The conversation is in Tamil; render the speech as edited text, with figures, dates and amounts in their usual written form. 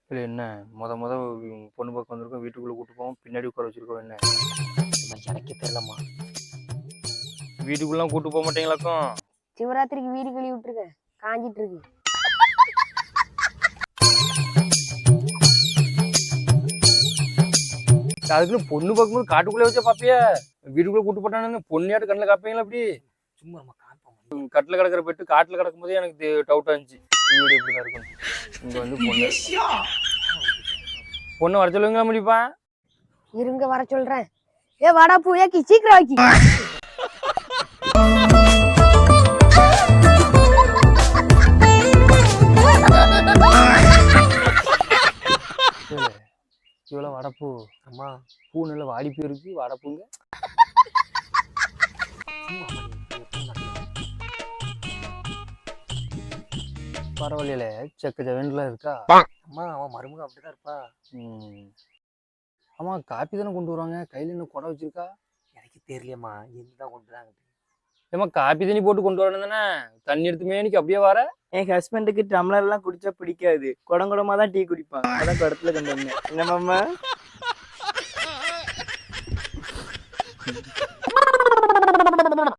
இல்லை என்ன முத பொண்ணு பக்கம் வந்திருக்கோம், வீட்டுக்குள்ளே கூட்டு போவோம், பின்னாடி உட்கார வச்சிருக்கோம். என்ன எனக்கே தெரியலம்மா. வீட்டுக்குள்ளலாம் கூட்டு போக மாட்டீங்களாக்கும்? சிவராத்திரிக்கு வீடு கழுவி விட்டுருக்க, காஞ்சிட்டு இருக்கு. அதுக்குன்னு பொண்ணு பார்க்கும்போது காட்டுக்குள்ளே வச்சா பாப்பியா? வீட்டுக்குள்ளே கூட்டு போட்டானு பொண்ணையாட்டு கண்ணில் காப்பீங்களா? அப்படி சும்மா நம்ம காப்போம். கட்டில் கிடக்கிற பெட்டு காட்டில் கிடக்கும் போதே எனக்கு டவுட்டாக இருந்துச்சு, வீடு எப்படி தான் இருக்கும். இங்கே வந்து பொண்ணு வர சொல்லுவீங்களா? முடிப்பா இருங்க வர சொல்றேன். ஏ வாடா பூயாக்கி, சீக்கிரம் வாக்கி. இவ்வளோ வடப்பூ அம்மா பூ நல்லா வாடி போயிருக்கு. வடப்பூங்க பரவாயில்ல, செக்க ஜவன்லாம் இருக்கா? அம்மா அவன் மருமக அப்படிதான் இருப்பா. ஆமா, காப்பி தானே கொண்டு வருவாங்க, கையில என்ன குடம் வச்சிருக்கா? எனக்கு தெரியலையம்மா, எதுதான் கொண்டுதாங்க. ஏமா காப்பி தண்ணி போட்டு கொண்டு வரணும் தானே, தண்ணி எடுத்து மேனிக்கு அப்படியே வர. என் ஹஸ்பண்டுக்கு டம்ளர் எல்லாம் குடிச்சா பிடிக்காது, குடமா தான் டீ குடிப்பான். அதான் குடத்துல கொண்டு வந்தேன். என்னமாம்மா?